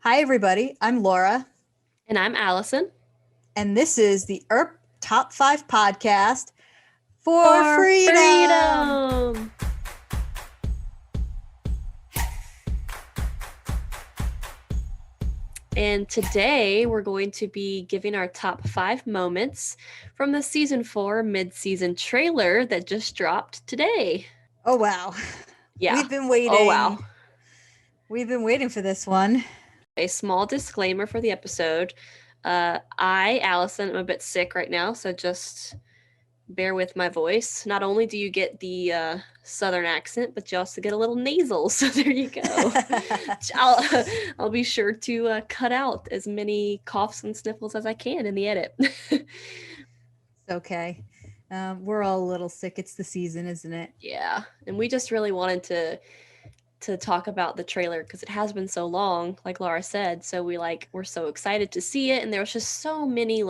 Hi, everybody. I'm Laura, And I'm Allison. and this is the Earp Top 5 podcast for For freedom. freedom! And today we're going to be giving our top 5 moments from the season 4 mid-season trailer that just dropped today. Oh, wow. Yeah. We've been Oh, wow. waiting. We've been waiting for this one. A small disclaimer for the episode. Allison, am a bit sick right now, so just bear with my voice. Not only do you get the southern accent, but you also get a little nasal. So there you go. I'll be sure to cut out as many coughs and sniffles as I can in the edit. It's okay. We're all a little sick. It's the season, isn't it? Yeah, and we just really wanted to talk about the trailer because it has been so long, like Laura said. So we're so excited to see it, and there was just so many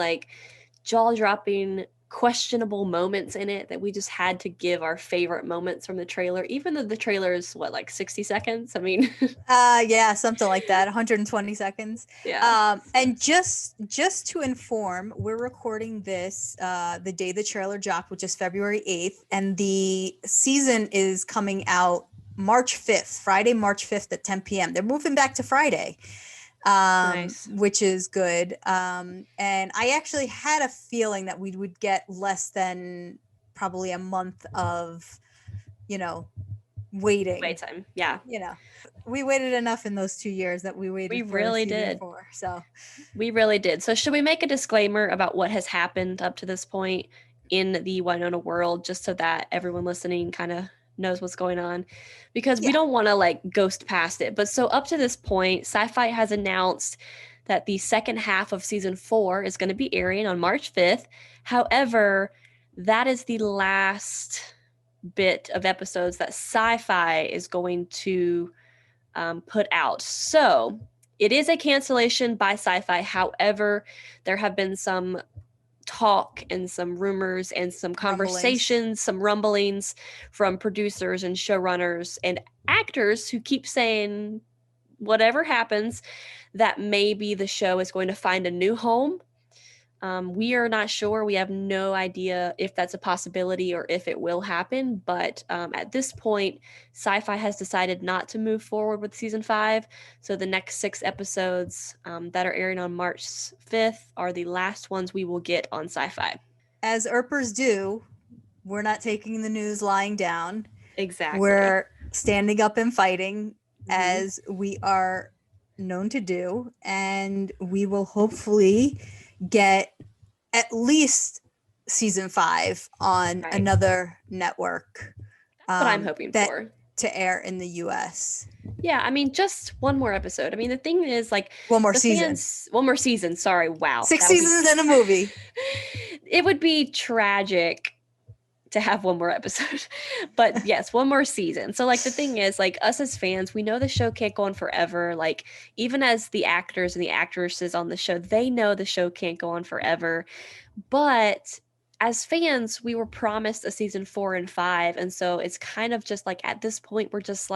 jaw-dropping questionable moments in it that we just had to give our favorite moments from the trailer, even though the trailer is what, like 60 seconds. I mean, Yeah, something like that. 120 seconds. yeah. And just to inform, we're recording this the day the trailer dropped, which is February 8th, and the season is coming out March 5th, Friday, March 5th at 10 p.m. They're moving back to Friday, Nice. which is good. And I actually had a feeling that we would get less than probably a month of, waiting. Wait time. Yeah. We waited enough in those 2 years that we waited We for really season did. 4. So We really did. So should we make a disclaimer about what has happened up to this point in the Winona world, just so that everyone listening kind of knows what's going on? Because we yeah, don't want to ghost past it. But so up to this point, Sci-Fi has announced that the second half of season 4 is going to be airing on March 5th. However, that is the last bit of episodes that Sci-Fi is going to put out. So it is a cancellation by Sci-Fi. However, there have been some talk and some rumors and some conversations, some rumblings from producers and showrunners and actors who keep saying whatever happens, that maybe the show is going to find a new home. We are not sure. We have no idea if that's a possibility or if it will happen. But at this point, Sci-Fi has decided not to move forward with season 5. So the next 6 episodes that are airing on March 5th are the last ones we will get on Sci-Fi. as Earpers do, we're not taking the news lying down. Exactly. We're standing up and fighting, Mhm. as we are known to do, and we will hopefully get at least season 5 on Right. another network. That's what I'm hoping for. To air in the US. Yeah, I mean, just one more episode. I mean, the thing is, One more the season. fans, one more season. Sorry, wow, 6 that would be seasons and a movie. It would be tragic to have one more episode. But yes, one more season. So the thing is, us as fans, we know the show can't go on forever. Even as the actors and the actresses on the show, they know the show can't go on forever. But as fans, we were promised a season 4 and 5, and so it's kind of just at this point we're just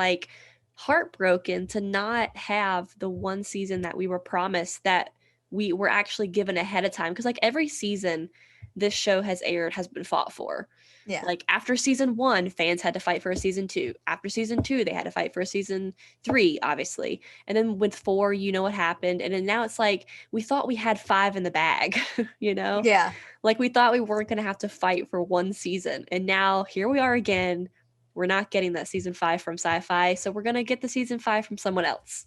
heartbroken to not have the one season that we were promised, that we were actually given ahead of time, because every season this show has aired has been fought for. Yeah. After season 1, fans had to fight for a season 2. After season 2, they had to fight for a season 3, obviously. And then with 4, you know what happened. And then now it's we thought we had 5 in the bag, you know? Yeah. We thought we weren't going to have to fight for one season. And now here we are again. We're not getting that season 5 from Sci-Fi, so we're going to get the season 5 from someone else.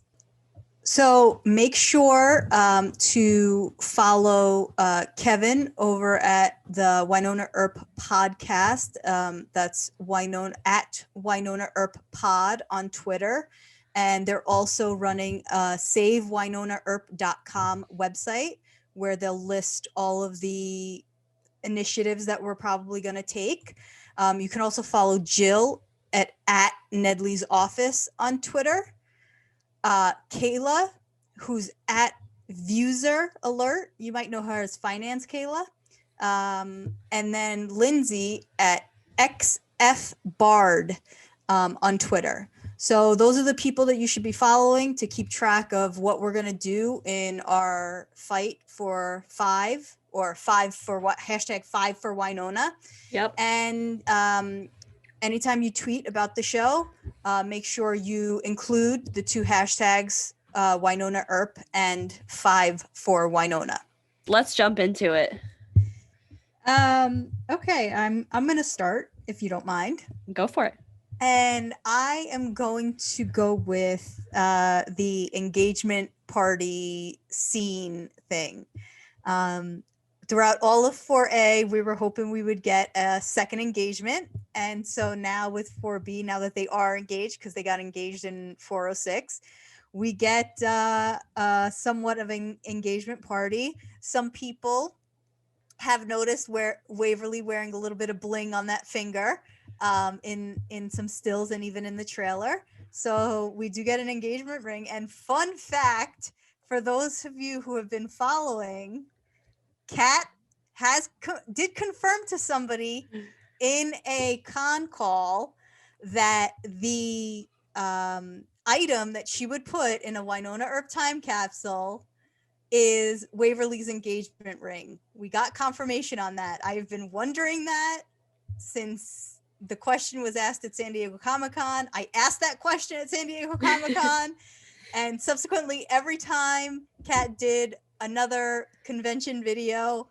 So make sure to follow Kevin over at the Winona Earp podcast. That's Winona Earp Pod on Twitter. And they're also running a SaveWinonaEarp.com website, where they'll list all of the initiatives that we're probably going to take. You can also follow Jill at Nedley's Office on Twitter. Kayla, who's at Viewser Alert. You might know her as Finance Kayla. And then Lindsay at XF Bard on Twitter. So those are the people that you should be following to keep track of what we're going to do in our fight for 5, or 5 for what, hashtag 5 for Winona. Yep. And anytime you tweet about the show, make sure you include the 2 hashtags, Winona Earp and 5 for Winona. Let's jump into it. Okay, I'm going to start, if you don't mind. Go for it. And I am going to go with the engagement party scene thing. Throughout all of 4A, we were hoping we would get a second engagement. And so now with 4B, now that they are engaged, because they got engaged in 406, we get somewhat of an engagement party. Some people have noticed where Waverly wearing a little bit of bling on that finger, in some stills and even in the trailer. So we do get an engagement ring. And fun fact, for those of you who have been following, Kat did confirm to somebody in a con call that the item that she would put in a Winona Earp time capsule is Waverly's engagement ring. We got confirmation on that. I've been wondering that since the question was asked at San Diego Comic-Con. I asked that question at San Diego Comic-Con, and subsequently every time Kat did another convention video,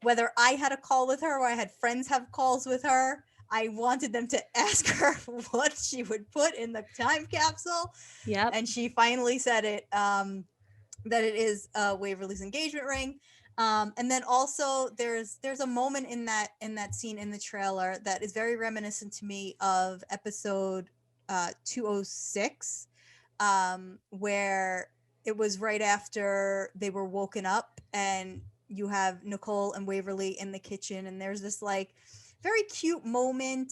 whether I had a call with her or I had friends have calls with her, I wanted them to ask her what she would put in the time capsule. Yep. And she finally said it, that it is Waverly's engagement ring. And then also there's a moment in that scene in the trailer that is very reminiscent to me of episode 206, where it was right after they were woken up, and you have Nicole and Waverly in the kitchen, and there's this like very cute moment.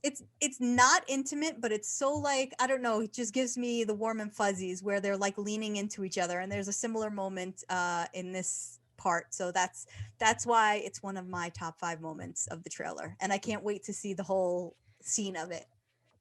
It's not intimate, but it's so like, I don't know, it just gives me the warm and fuzzies where they're like leaning into each other. And there's a similar moment in this part. So that's why it's one of my top 5 moments of the trailer. And I can't wait to see the whole scene of it.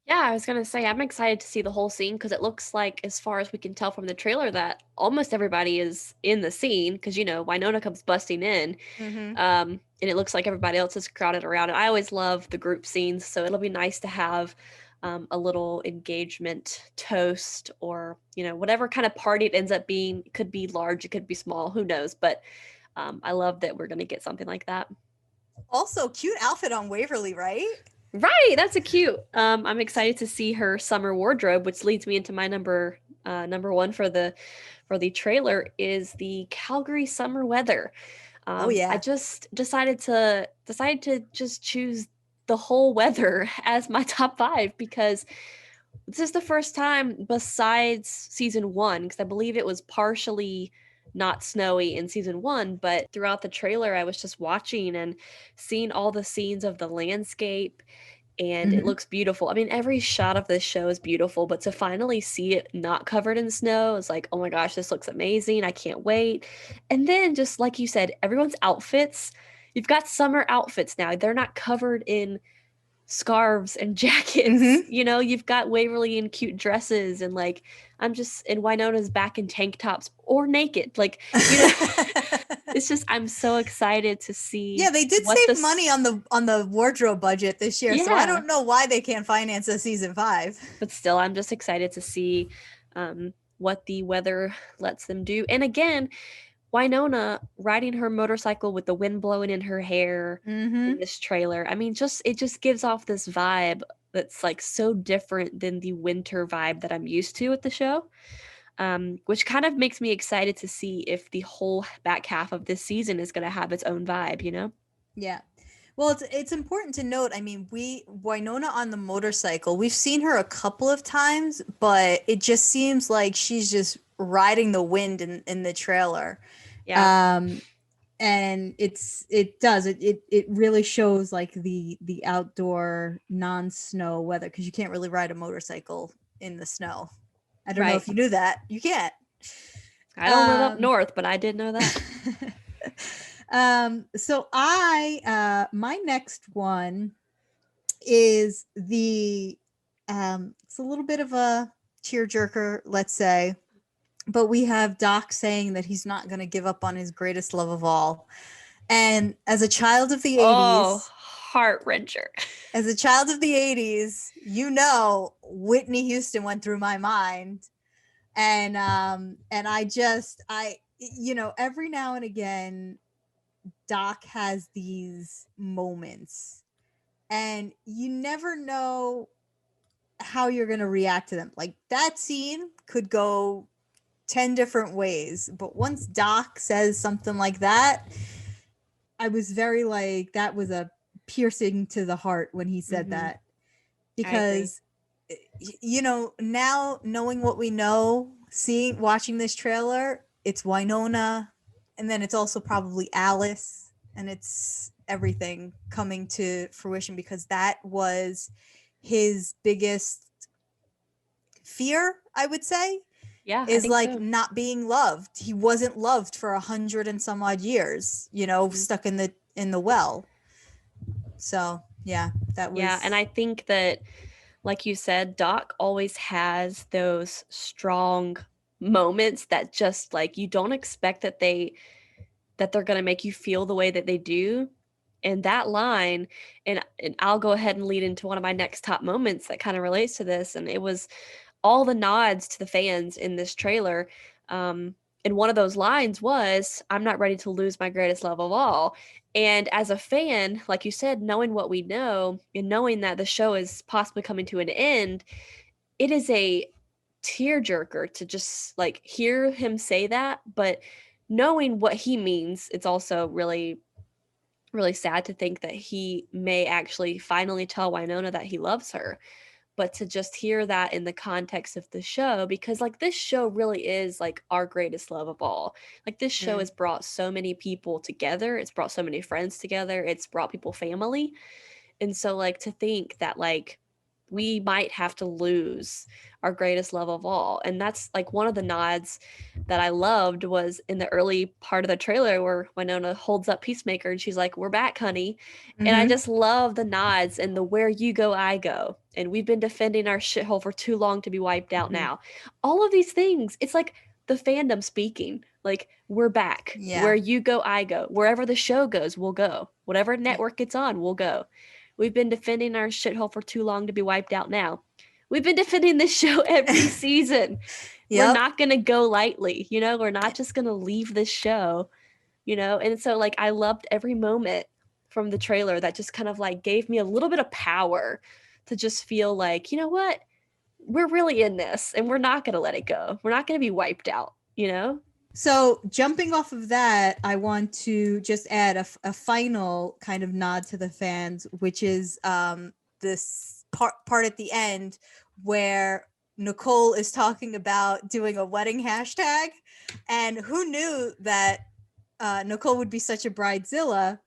Yeah, I was going to say, I'm excited to see the whole scene because it looks like, as far as we can tell from the trailer, that almost everybody is in the scene because, Winona comes busting in. Mm-hmm. And it looks like everybody else is crowded around. And I always love the group scenes, so it'll be nice to have a little engagement toast, or, whatever kind of party it ends up being. It could be large, it could be small, who knows? But I love that we're going to get something like that. Also, cute outfit on Waverly, right? Right, that's a cute. I'm excited to see her summer wardrobe, which leads me into my number 1 for the trailer is the Calgary summer weather. Oh yeah. I just decided to just choose the whole weather as my top 5 because this is the first time besides season 1, because I believe it was partially not snowy in season 1, but throughout the trailer I was just watching and seeing all the scenes of the landscape, and it looks beautiful. I mean, every shot of this show is beautiful, but to finally see it not covered in snow is like, oh my gosh, this looks amazing. I can't wait. And then, just like you said, everyone's outfits, you've got summer outfits now. They're not covered in scarves and jackets. You've got Waverly in cute dresses, and like and Winona's back in tank tops or naked. Like, it's just, I'm so excited to see. Yeah, they did save money on the wardrobe budget this year, so I don't know why they can't finance a season 5. But still, I'm just excited to see what the weather lets them do. And again, Winona riding her motorcycle with the wind blowing in her hair in this trailer. I mean, it just gives off this vibe that's like so different than the winter vibe that I'm used to with the show. Which kind of makes me excited to see if the whole back half of this season is going to have its own vibe, Yeah. Well, it's important to note, I mean, Winona on the motorcycle, we've seen her a couple of times, but it just seems like she's just riding the wind in the trailer. Yeah. And it really shows like the outdoor non-snow weather, because you can't really ride a motorcycle in the snow. I don't know if you knew that. You can't. I don't live up north, but I did know that. So my next one is the It's a little bit of a tearjerker, let's say, but we have Doc saying that he's not going to give up on his greatest love of all. And as a child of the Oh, 80s, heart wrencher. as a child of the 80s, you know, Whitney Houston went through my mind. And I every now and again Doc has these moments and you never know how you're going to react to them. Like that scene could go 10 different ways, but once Doc says something like that, I was very like, that was a piercing to the heart when he said that. I agree. Because, now knowing what we know, watching this trailer, it's Winona, and then it's also probably Alice, and it's everything coming to fruition because that was his biggest fear, I would say, Yeah, I is think like so. not being loved. He wasn't loved for 100 and some odd years, stuck in the well. So yeah, that Yeah, and was. I think that, like you said, Doc always has those strong moments that just like you don't expect that they're going to make you feel the way that they do. And that line, and I'll go ahead and lead into one of my next top moments that kind of relates to this, and it was all the nods to the fans in this trailer. Um, and one of those lines was, "I'm not ready to lose my greatest love of all." And as a fan, like you said, knowing what we know and knowing that the show is possibly coming to an end, it is a tearjerker to just like hear him say that. But knowing what he means, it's also really, really sad to think that he may actually finally tell Winona that he loves her. But to just hear that in the context of the show, because like this show really is like our greatest love of all. Like this show Mm. has brought so many people together, it's brought so many friends together, it's brought people family. And so like to think that like we might have to lose our greatest love of all. And that's like one of the nods that I loved was in the early part of the trailer where Winona holds up Peacemaker and she's like, "We're back, honey." And I Mm-hmm. just love the nods and the "where you go, I go." And we've been defending our shithole for too long to be wiped out Mm-hmm. now. All of these things, it's like the fandom speaking. Like, we're back. Where Yeah. you go, I go. Wherever the show goes, we'll go. Whatever network it's on, we'll go. We've been defending our shithole for too long to be wiped out now. We've been defending this show every season. We're Yep. not going to go lightly, you know? We're not just going to leave this show, you know? And so, like, I loved every moment from the trailer that just kind of like gave me a little bit of power to just feel like, you know what? We're really in this and we're not going to let it go. We're not going to be wiped out, you know? So jumping off of that, I want to just add a final kind of nod to the fans, which is this part at the end where Nicole is talking about doing a wedding hashtag, and who knew that Nicole would be such a bridezilla,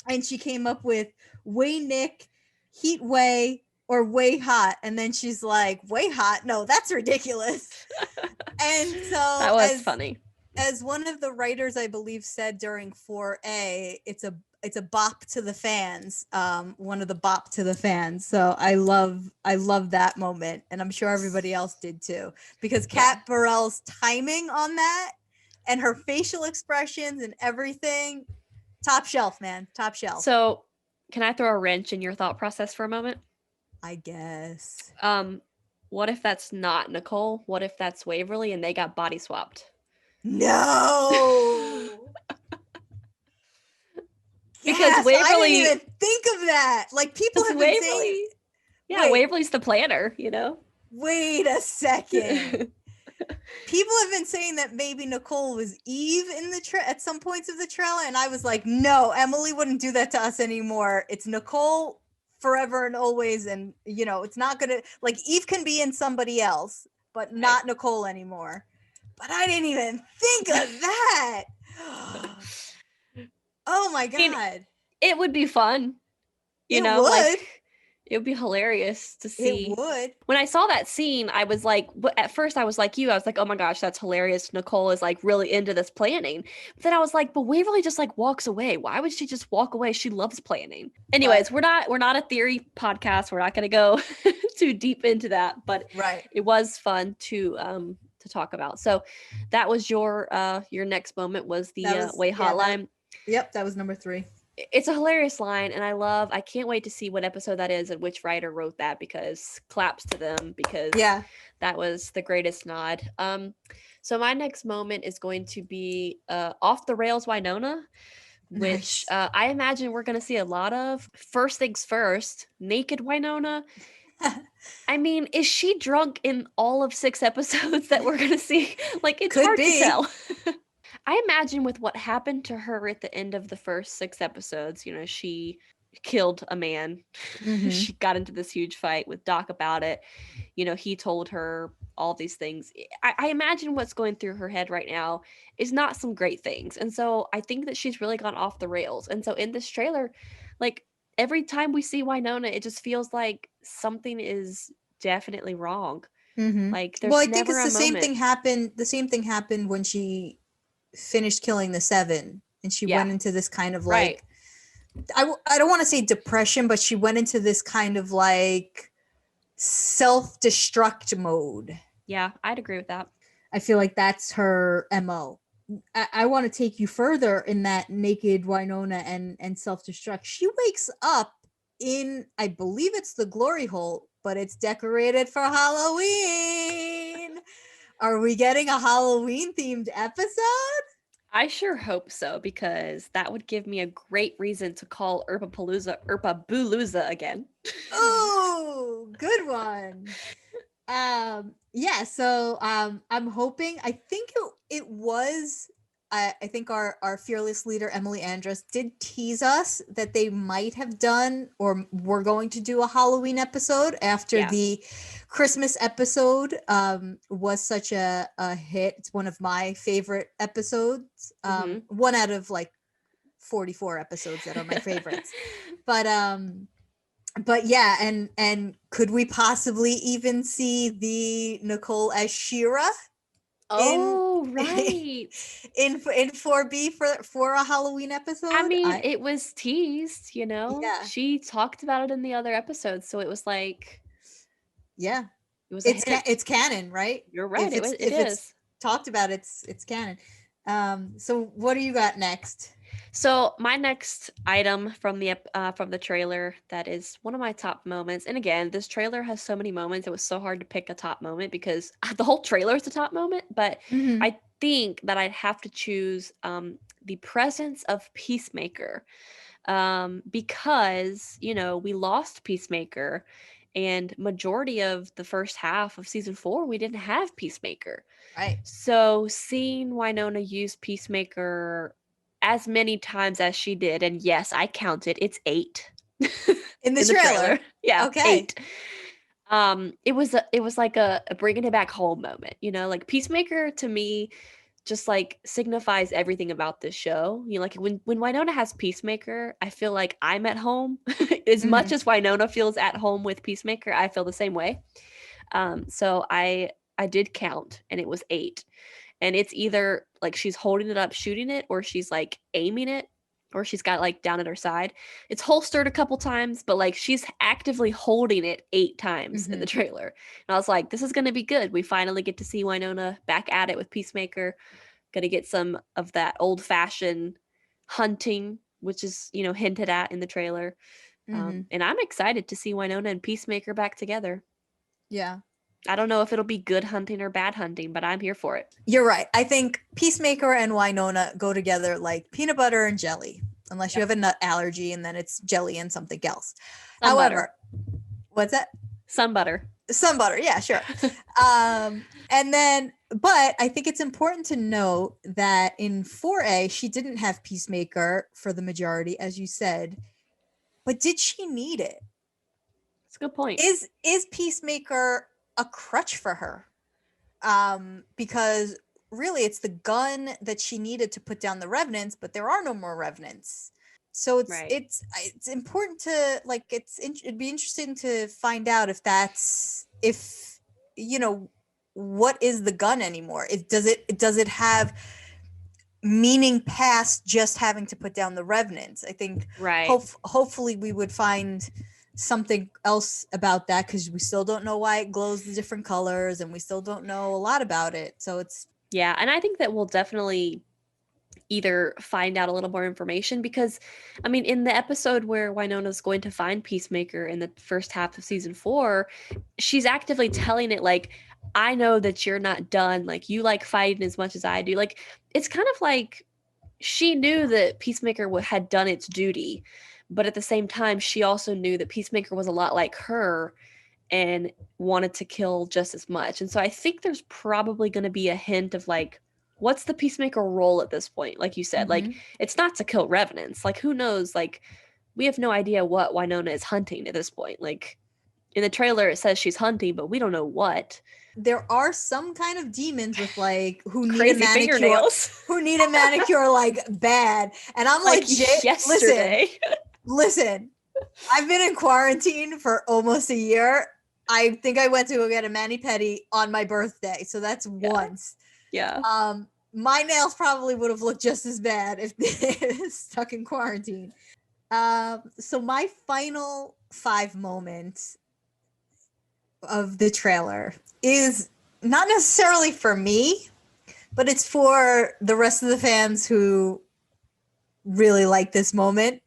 and she came up with way Nick, heat way, or way hot, and then she's like, way hot? No, that's ridiculous. And so That was funny. as one of the writers I believe said during 4A, it's a bop to the fans. One of the bop to the fans. So I love that moment, and I'm sure everybody else did too, because Yeah. Kat Burrell's timing on that and her facial expressions and everything, top shelf, man, top shelf. So, can I throw a wrench in your thought process for a moment? I guess. Um, what if that's not Nicole? What if that's Waverly and they got body swapped? No. Because Yes, I didn't even Waverly, think of that. Like people because have been saying, Waverly, yeah, wait, Waverly's the planner, you know? wait a second. People have been saying that maybe Nicole was Eve in the at some points of the trailer, and I was like, no, Emily wouldn't do that to us anymore. It's Nicole forever and always, and it's not gonna, like, Eve can be in somebody else, but Right. not Nicole anymore. But I didn't even think of that. Oh my I mean, god. it would be fun, you It know, would. like it would be hilarious to It see. would. When I saw that scene, I was like, at first I was like you, I was like, oh my gosh, that's hilarious. Nicole is like really into this planning. But then I was like, but Waverly just like walks away. Why would she just walk away? She loves planning. But Anyways, we're not a theory podcast. We're not gonna go too deep into that, but Right. it was fun to talk about. So that was your next moment was the That was way yeah, hotline. yep, that was number 3. It's a hilarious line, and I can't wait to see what episode that is and which writer wrote that, because claps to them, because Yeah. that was the greatest nod. So my next moment is going to be off the rails Winona, which Nice. I imagine we're going to see a lot of. First things first, naked Winona. I mean, is she drunk in all of 6 episodes that we're going to see? Like, it's Could hard to be. tell. I imagine with what happened to her at the end of the first 6 episodes, she killed a man. Mhm. She got into this huge fight with Doc about it. He told her all these things. I imagine what's going through her head right now is not some great things. And so I think that she's really gone off the rails. And so in this trailer, like, every time we see Winona, it just feels like something is definitely wrong. Mhm. Like, Well, there's I think never it's a the same moment. thing happened. The same thing happened when she finished killing the 7, and she Yeah, went into this kind of right. like I don't want to say depression, but she went into this kind of like self-destruct mode. Yeah, I'd agree with that. I feel like that's her MO. I want to take you further in that naked Winona and self-destruct. She wakes up in, I believe it's the glory hole, but it's decorated for Halloween. Are we getting a Halloween themed episode? I sure hope so, because that would give me a great reason to call Erpa-Bulooza again. Oh, good one. Yeah, so I'm hoping, I think it was I think our fearless leader Emily Andress did tease us that they might have done or were going to do a Halloween episode after Yeah. the Christmas episode was such a hit. It's one of my favorite episodes. Mhm. One out of like 44 episodes that are my favorites. But yeah, and could we possibly even see the Nicole as Shira in Oh, right. in 4B for a Halloween I episode? mean, I it was teased, Yeah. She talked about it in the other episodes, so it was like Yeah. it was a hint. It's canon, right? You're right. It If it's is. talked about, it's canon. So what do you got next? So my next item from the trailer that is one of my top moments, and again, this trailer has so many moments. It was so hard to pick a top moment because the whole trailer is the top moment. But Mhm. I think that I'd have to choose the presence of Peacemaker, because we lost Peacemaker, and majority of the first half of season 4 we didn't have Peacemaker. Right. So seeing Winona use Peacemaker as many times as she did, and yes, I counted, it's 8 In the in the trailer. trailer. Yeah, Okay. 8. It was like a bringing it back home moment, like Peacemaker to me just like signifies everything about this show. Like when Winona has Peacemaker, I feel like I'm at home. As much Mhm. as Winona feels at home with Peacemaker, I feel the same way. So I did count, and it was 8. And it's either like she's holding it up, shooting it, or she's like aiming it, or she's got like down at her side. It's holstered a couple times, but like she's actively holding it 8 times in the Mhm. trailer. And I was like, this is going to be good. We finally get to see Winona back at it with Peacemaker. Going to get some of that old fashioned hunting, which is, hinted at in the trailer. Mhm. And I'm excited to see Winona and Peacemaker back together. Yeah. I don't know if it'll be good hunting or bad hunting, but I'm here for it. You're right. I think Peacemaker and Winona go together like peanut butter and jelly, unless you Yep. have a nut allergy and then it's jelly and something else. Sun butter. However, what's that? Sun butter. Sun butter. Yeah, sure. And then, but I think it's important to note that in 4A, she didn't have Peacemaker for the majority, as you said. But did she need it? That's a good point. Is Peacemaker a crutch for her? Because really it's the gun that she needed to put down the revenants, but there are no more revenants. So Right. it's important to like it'd be interesting to find out if that's if what is the gun anymore? Does it have meaning past just having to put down the revenants? I think Right. hopefully we would find something else about that because we still don't know why it glows the different colors and we still don't know a lot about it. So it's Yeah, and I think that we'll definitely either find out a little more information because, I mean, in the episode where Winona's going to find Peacemaker in the first half of season 4, she's actively telling it, like, I know that you're not done. Like, you like fighting as much as I do. Like, it's kind of like she knew that Peacemaker had done its duty, but at the same time, she also knew that Peacemaker was a lot like her and wanted to kill just as much. And so I think there's probably going to be a hint of like, what's the Peacemaker role at this point? Like you said, like, it's not to kill revenants. Like, who knows? Like, we have no idea what Winona is hunting at this point. Like, in the trailer, it says she's hunting, but we don't know what. There are some kind of demons with like who need Crazy a manicure, fingernails. who need a manicure like bad. And I'm like legit, yesterday. listen, I've been in quarantine for almost a year. I think I went to go get a mani-pedi on my birthday. So that's once. Yeah. My nails probably would have looked just as bad if stuck in quarantine. So my final 5 moments of the trailer is not necessarily for me, but it's for the rest of the fans who really like this moment.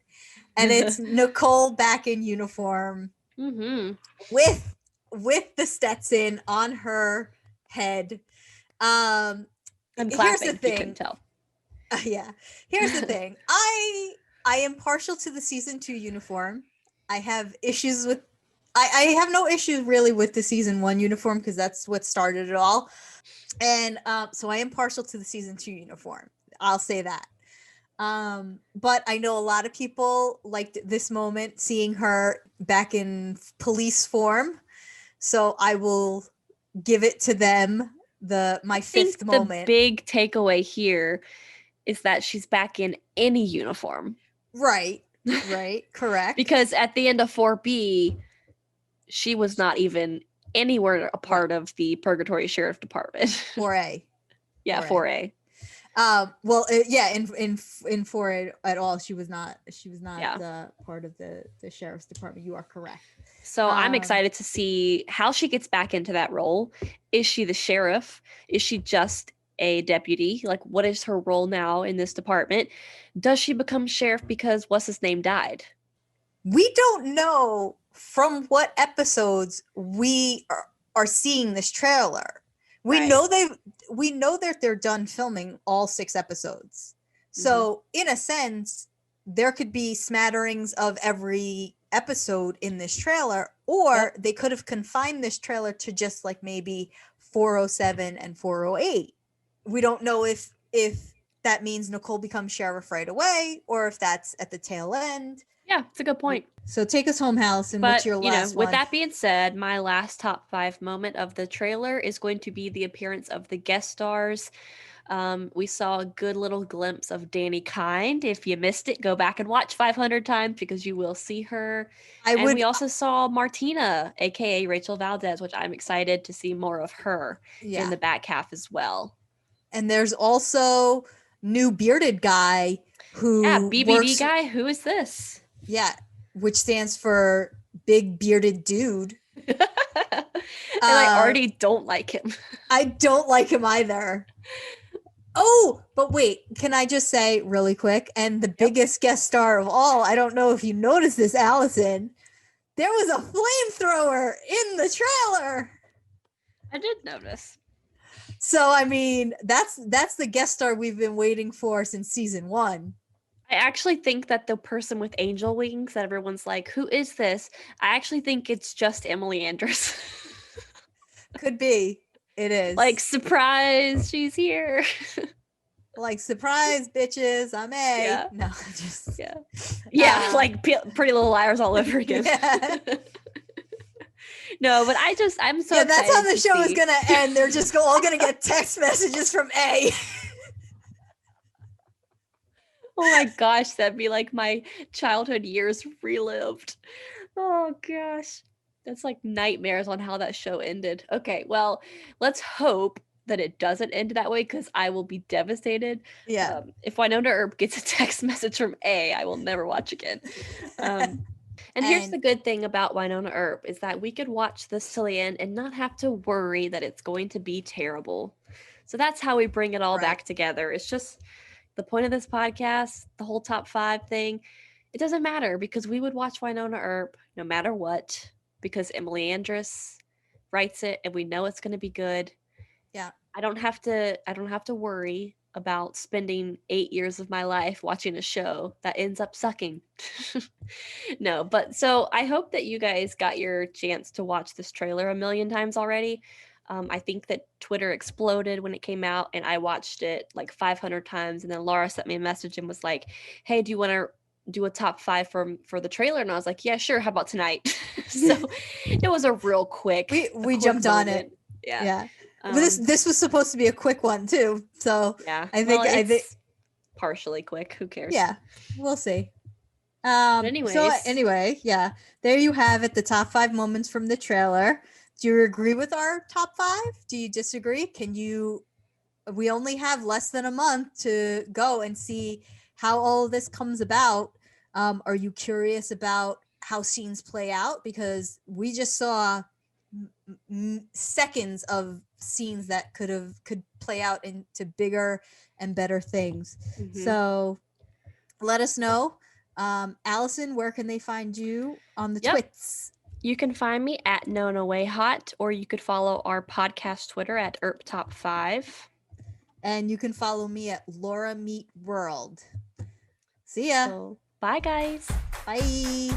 And it's Nicole back in uniform with the Stetson on her head. I'm clapping. Here's the thing. You couldn't tell. Yeah. Here's the thing. I am partial to the season 2 uniform. I have issues with. I have no issue really with the season 1 uniform because that's what started it all. And so I am partial to the season 2 uniform. I'll say that. But I know a lot of people liked this moment, seeing her back in police form. So I will give it to them. My 5th moment. The big takeaway here is that she's back in any uniform. Right. Correct. Because at the end of 4B, she was not even anywhere a part of the Purgatory Sheriff Department. 4A. Yeah, 4A. Well, yeah, in 4A at all, she was not part of the sheriff's department. You are correct. So I'm excited to see how she gets back into that role. Is she the sheriff? Is she just a deputy? Like, what is her role now in this department? Does she become sheriff because what's his name died? We don't know from what episodes we are seeing this trailer. We know that they're done filming all 6 episodes. So in a sense, there could be smatterings of every episode in this trailer, or they could have confined this trailer to just like maybe 407 and 408. We don't know if that means Nicole becomes sheriff right away or if that's at the tail end. Yeah, it's a good point. So take us home, Allison. What's your last one? With that being said, my last top 5 moment of the trailer is going to be the appearance of the guest stars. We saw a good little glimpse of Danny Kind. If you missed it, go back and watch 500 times because you will see her. We also saw Martina, aka Rachel Valdez, which I'm excited to see more of her in the back half as well. And there's also new bearded guy who BBD guy. Who is this? Yeah, which stands for big bearded dude. And I already don't like him. I don't like him either. Oh, but wait, can I just say really quick? And the biggest guest star of all, I don't know if you noticed this, Allison, there was a flamethrower in the trailer. I did notice. So, I mean, that's the guest star we've been waiting for since season 1. I actually think that the person with angel wings that everyone's like, who is this? I actually think it's just Emily Andress. Could be. It is. Like, surprise, she's here. Like, surprise, bitches, I'm A. Yeah. No, just... Yeah, like Pretty Little Liars all over again. Yeah. No, but I'm so excited. That's how the show is going to end. They're just all going to get text messages from A. Oh my gosh, that'd be like my childhood years relived. Oh gosh. That's like nightmares on how that show ended. Okay, well, let's hope that it doesn't end that way because I will be devastated. Yeah. If Winona Earp gets a text message from A, I will never watch again. And here's the good thing about Winona Earp is that we could watch this till the end and not have to worry that it's going to be terrible. So that's how we bring it all Right. back together. It's just the point of this podcast, the whole top 5 thing. It doesn't matter because we would watch Winona Earp no matter what because Emily Andress writes it and we know it's going to be good. Yeah. I don't have to worry about spending 8 years of my life watching a show that ends up sucking. No, but so I hope that you guys got your chance to watch this trailer a million times already. I think that Twitter exploded when it came out, and I watched it like 500 times. And then Laura sent me a message and was like, "Hey, do you want to do a top 5 for the trailer?" And I was like, "Yeah, sure. How about tonight?" So it was a real quick. We jumped on it. Yeah. Yeah. But this was supposed to be a quick one too. So yeah. I think partially quick. Who cares? Yeah, we'll see. But So anyways, anyway, yeah, there you have it. The top 5 moments from the trailer. Do you agree with our top 5? Do you disagree? We only have less than a month to go and see how all of this comes about. Are you curious about how scenes play out? Because we just saw seconds of scenes that could play out into bigger and better things. So let us know. Allison, where can they find you on the twits? You can find me at Nona Way Hot, or you could follow our podcast Twitter at Earp Top 5. And you can follow me at Laura Meet World. See ya. So, bye, guys. Bye.